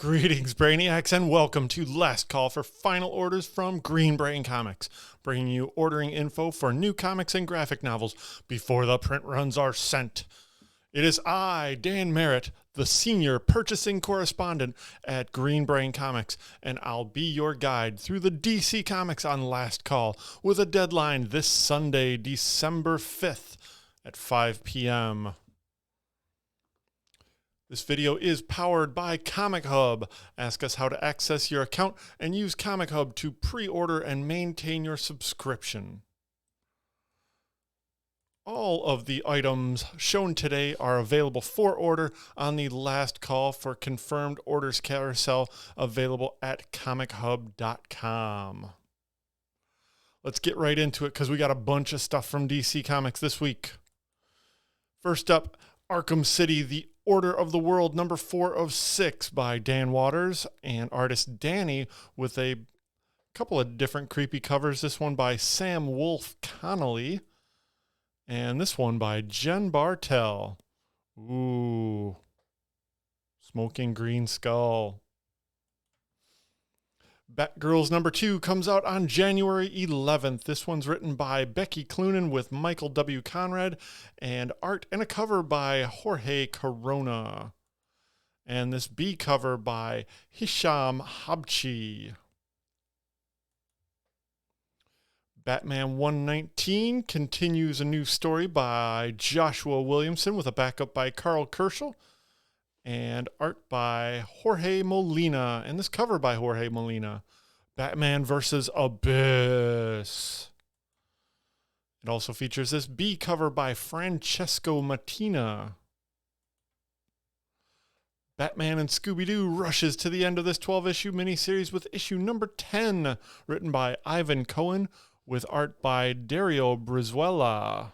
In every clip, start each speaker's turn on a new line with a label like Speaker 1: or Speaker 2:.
Speaker 1: Greetings, Brainiacs, and welcome to Last Call for Final Orders from Green Brain Comics, bringing you ordering info for new comics and graphic novels before the print runs are sent. It is I, Dan Merritt, the senior purchasing correspondent at Green Brain Comics, and I'll be your guide through the DC Comics on Last Call with a deadline this Sunday, December 5th at 5 p.m. This video is powered by Comichub. Ask us how to access your account and use Comichub to pre-order and maintain your subscription. All of the items shown today are available for order on the Last Call for Confirmed Orders carousel available at comichub.com. Let's get right into it because we got a bunch of stuff from DC Comics this week. First up, Arkham City, The Order of the World, number 4 of 6 by Dan Waters and artist Danny with a couple of different creepy covers. This one by Sam Wolfe Connolly and this one by Jen Bartel. Ooh, Smoking Green Skull. Batgirls number 2 comes out on January 11th. This one's written by Becky Cloonan with Michael W. Conrad and art and a cover by Jorge Corona. And this B cover by Hisham Habchi. Batman 119 continues a new story by Joshua Williamson with a backup by Carl Kerschel and art by Jorge Molina, and this cover by Jorge Molina. Batman vs. Abyss. It also features this B cover by Francesco Mattina. Batman and Scooby-Doo rushes to the end of this 12-issue miniseries with issue number 10, written by Ivan Cohen, with art by Dario Brizuela.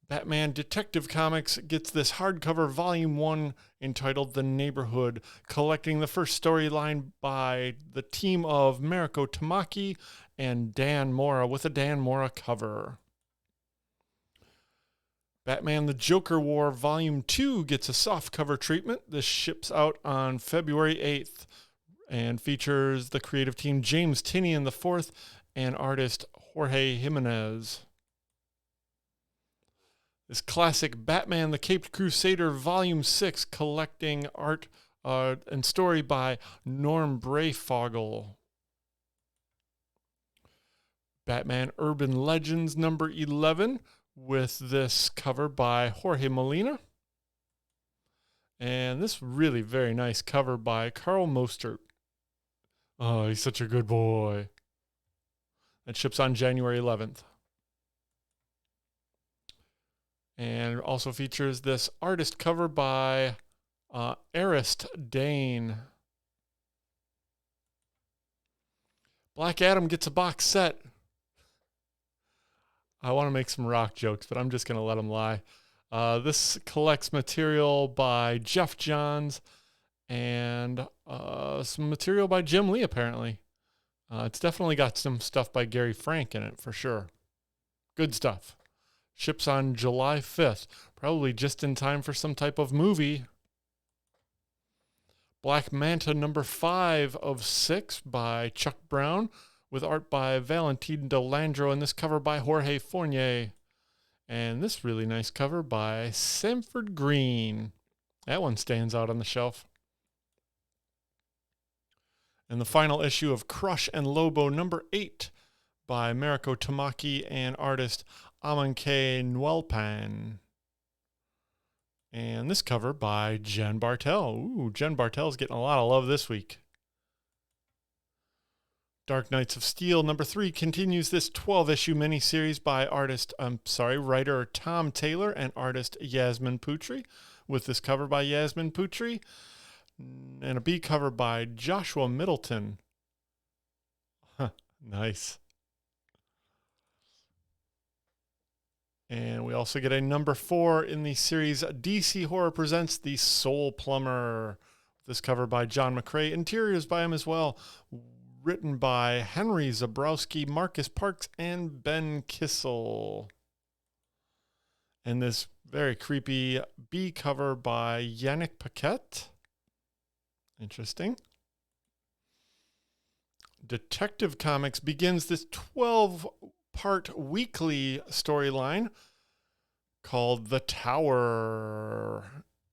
Speaker 1: Batman Detective Comics gets this hardcover volume 1 entitled The Neighborhood, collecting the first storyline by the team of Mariko Tamaki and Dan Mora with a Dan Mora cover. Batman The Joker War volume 2 gets a softcover treatment. This ships out on February 8th and features the creative team James Tynion IV and artist Jorge Jimenez. This classic Batman the Caped Crusader Volume 6 collecting art and story by Norm Breyfogle. Batman Urban Legends number 11 with this cover by Jorge Molina. And this really very nice cover by Carl Mostert. Oh, he's such a good boy. That ships on January 11th. And also features this artist cover by Arist Dane. Black Adam gets a box set. I want to make some rock jokes, but I'm just going to let them lie. This collects material by Jeff Johns and some material by Jim Lee, apparently. It's definitely got some stuff by Gary Frank in it, for sure. Good stuff. Ships on July 5th, probably just in time for some type of movie. Black Manta number 5 of 6 by Chuck Brown, with art by Valentin Delandro, and this cover by Jorge Fournier. And this really nice cover by Sanford Green. That one stands out on the shelf. And the final issue of Crush and Lobo number 8 by Mariko Tamaki and artist Amanke Nwelpan. And this cover by Jen Bartel. Ooh, Jen Bartel's getting a lot of love this week. Dark Knights of Steel number 3 continues this 12-issue miniseries by writer Tom Taylor and artist Yasmin Putri, with this cover by Yasmin Putri and a B cover by Joshua Middleton. Nice. And we also get a number 4 in the series DC Horror Presents The Soul Plumber. This cover by John McCrae. Interiors by him as well. Written by Henry Zabrowski, Marcus Parks, and Ben Kissel. And this very creepy B cover by Yannick Paquette. Interesting. Detective Comics begins this 12-part weekly storyline called The Tower.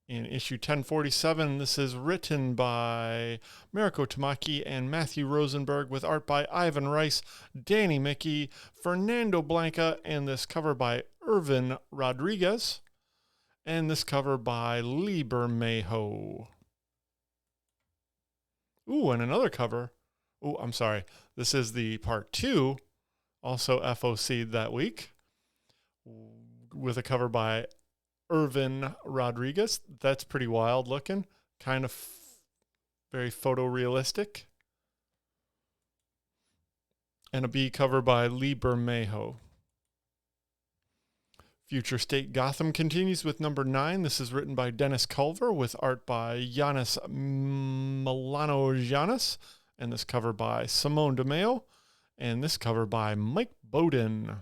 Speaker 1: In issue 1047, this is written by Mariko Tamaki and Matthew Rosenberg with art by Ivan Rice, Danny Mickey, Fernando Blanca, and this cover by Irvin Rodriguez, and this cover by Lee Bermejo. Ooh, and another cover. Ooh, I'm sorry. This is the part 2, also FOC'd that week, with a cover by Irvin Rodriguez. That's pretty wild looking, kind of very photorealistic. And a B cover by Lee Bermejo. Future State Gotham continues with number 9. This is written by Dennis Culver with art by Giannis Milano-Giannis. And this cover by Simone DeMeo. And this cover by Mike Bowden.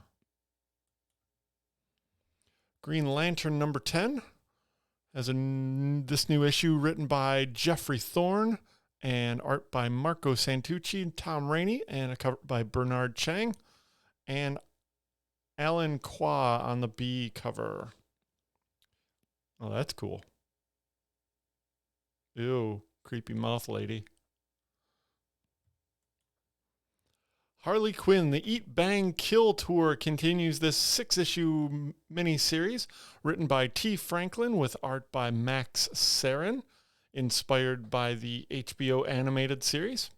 Speaker 1: Green Lantern number 10 has this new issue written by Jeffrey Thorne and art by Marco Santucci and Tom Rainey, and a cover by Bernard Chang and Alan Qua on the B cover. Oh, that's cool. Ew, creepy mouth lady. Harley Quinn, the Eat, Bang, Kill Tour continues this 6-issue miniseries written by T. Franklin with art by Max Sarin, inspired by the HBO animated series.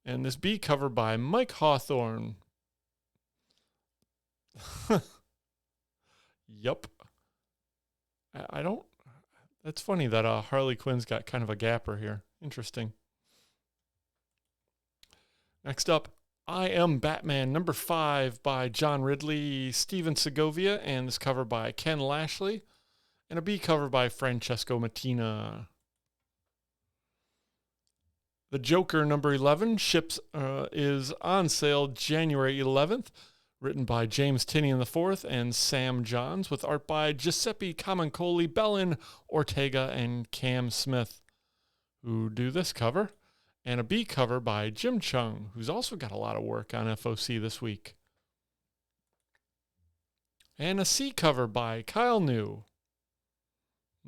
Speaker 1: And this B cover by Mike Hawthorne. Yup. I don't... That's funny that Harley Quinn's got kind of a gapper here. Interesting. Next up, I Am Batman, number 5 by John Ridley, Steven Segovia, and this cover by Ken Lashley, and a B cover by Francesco Mattina. The Joker, number 11, is on sale January 11th, written by James Tynion IV and Sam Johns, with art by Giuseppe Camuncoli, Belen Ortega, and Cam Smith, who do this cover. And a B cover by Jim Chung, who's also got a lot of work on FOC this week. And a C cover by Kyle New.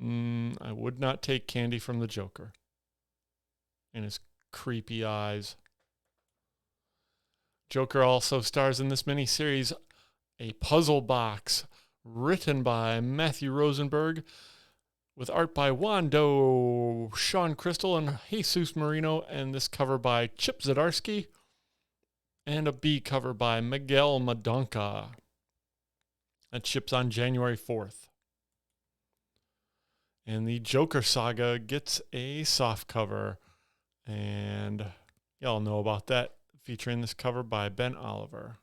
Speaker 1: I would not take candy from the Joker. And his creepy eyes. Joker also stars in this miniseries, A Puzzle Box, written by Matthew Rosenberg, with art by Wando, Sean Crystal, and Jesus Marino, and this cover by Chip Zdarsky, and a B cover by Miguel Madonca. That ships on January 4th. And the Joker Saga gets a soft cover, and y'all know about that, featuring this cover by Ben Oliver.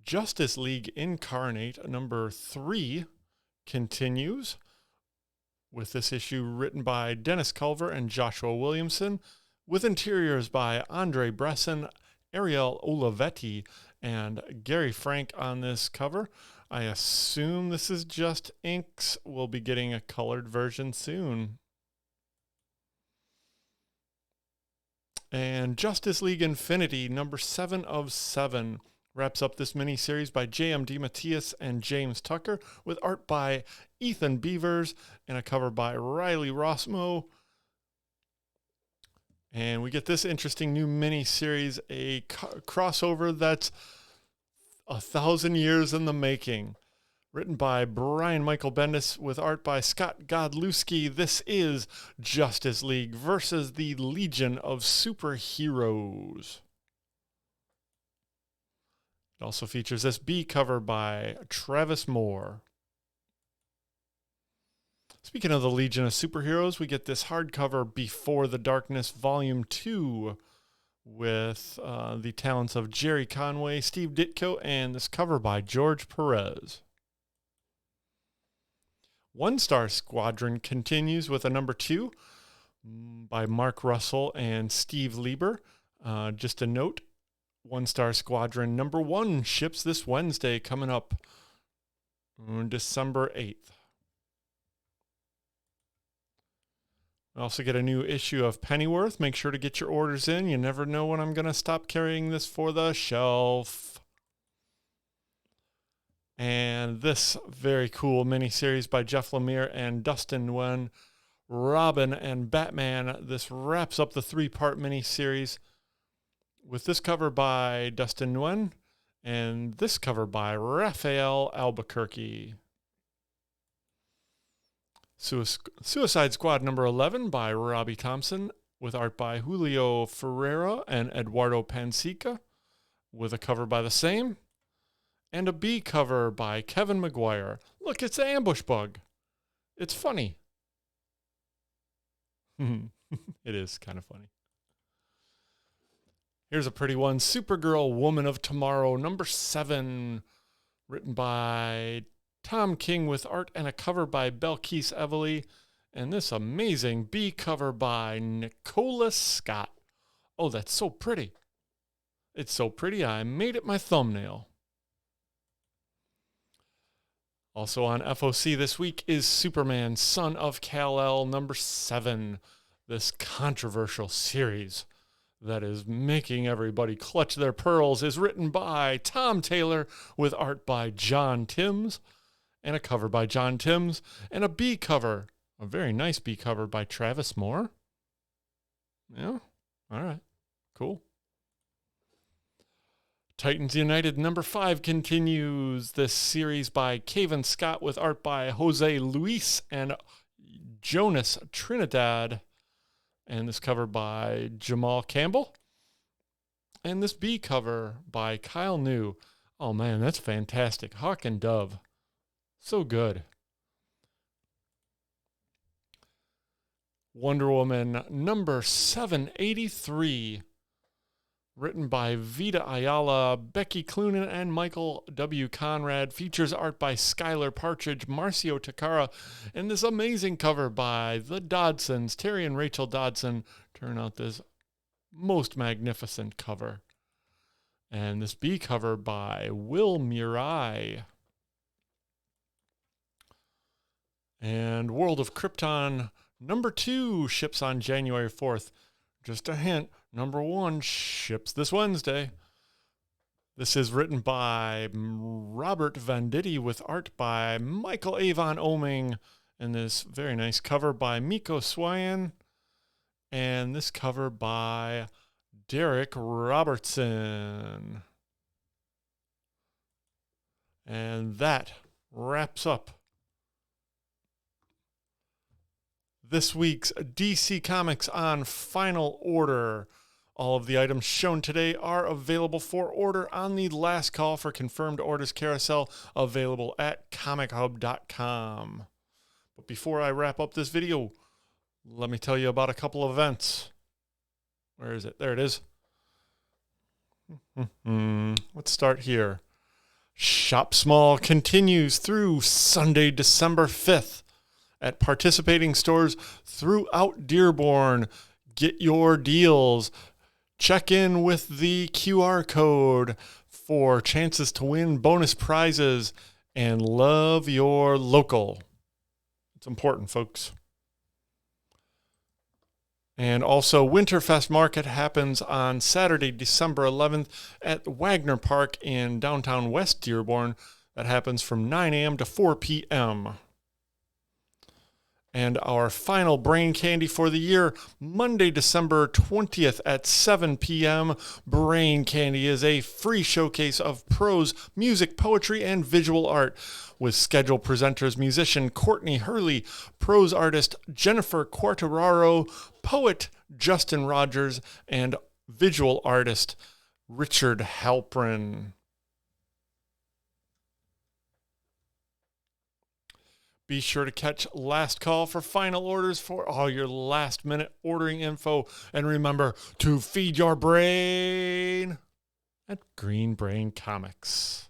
Speaker 1: Justice League Incarnate, number 3, continues with this issue written by Dennis Culver and Joshua Williamson, with interiors by Andre Bresson, Ariel Olivetti, and Gary Frank on this cover. I assume this is just inks. We'll be getting a colored version soon. And Justice League Infinity, number 7 of 7, wraps up this miniseries by J.M. DeMatteis and James Tucker, with art by Ethan Beavers and a cover by Riley Rossmo. And we get this interesting new miniseries, a crossover that's 1,000 years in the making. Written by Brian Michael Bendis with art by Scott Godlewski. This is Justice League versus the Legion of Superheroes. It also features this B cover by Travis Moore. Speaking of the Legion of Superheroes, we get this hardcover Before the Darkness Volume 2 with the talents of Jerry Conway, Steve Ditko, and this cover by George Perez. One Star Squadron continues with a number 2 by Mark Russell and Steve Lieber. Just a note, One Star Squadron #1 ships this Wednesday, coming up on December 8th. I also get a new issue of Pennyworth. Make sure to get your orders in. You never know when I'm going to stop carrying this for the shelf. And this very cool miniseries by Jeff Lemire and Dustin Nguyen, Robin and Batman. This wraps up the 3-part miniseries with this cover by Dustin Nguyen and this cover by Raphael Albuquerque. Suicide Squad #11 by Robbie Thompson with art by Julio Ferreira and Eduardo Pansica with a cover by the same. And a B cover by Kevin McGuire. Look, it's an ambush bug. It's funny. It is kind of funny. Here's a pretty one. Supergirl Woman of Tomorrow #7, written by Tom King with art and a cover by Belkis Evely. And this amazing B cover by Nicholas Scott. Oh, that's so pretty. It's so pretty, I made it my thumbnail. Also on FOC this week is Superman, Son of Kal-El #7. This controversial series that is making everybody clutch their pearls is written by Tom Taylor with art by John Timms and a cover by John Timms and a B cover, a very nice B cover by Travis Moore. Yeah, all right, cool. Titans United #5 continues this series by Cavan Scott with art by Jose Luis and Jonas Trinidad. And this cover by Jamal Campbell. And this B cover by Kyle New. Oh man, that's fantastic. Hawk and Dove. So good. Wonder Woman #783. Written by Vita Ayala, Becky Cloonan, and Michael W. Conrad. Features art by Skylar Partridge, Marcio Takara, and this amazing cover by the Dodsons. Terry and Rachel Dodson turn out this most magnificent cover. And this B cover by Will Murai. And World of Krypton #2 ships on January 4th. Just a hint, #1 ships this Wednesday. This is written by Robert Venditti with art by Michael Avon Oming. And this very nice cover by Miko Swayan. And this cover by Derek Robertson. And that wraps up this week's DC Comics on Final Order. All of the items shown today are available for order on the last call for confirmed orders carousel, available at comichub.com. But before I wrap up this video, let me tell you about a couple of events. Where is it? There it is. Let's start here. Shop Small continues through Sunday, December 5th. At participating stores throughout Dearborn. Get your deals. Check in with the QR code for chances to win bonus prizes and love your local. It's important, folks. And also, Winterfest Market happens on Saturday, December 11th at Wagner Park in downtown West Dearborn. That happens from 9 a.m. to 4 p.m. And our final brain candy for the year, Monday, December 20th at 7 p.m. Brain Candy is a free showcase of prose, music, poetry, and visual art with scheduled presenters, musician Courtney Hurley, prose artist Jennifer Quartararo, poet Justin Rogers, and visual artist Richard Halprin. Be sure to catch Last Call for final orders for all your last-minute ordering info. And remember to feed your brain at Green Brain Comics.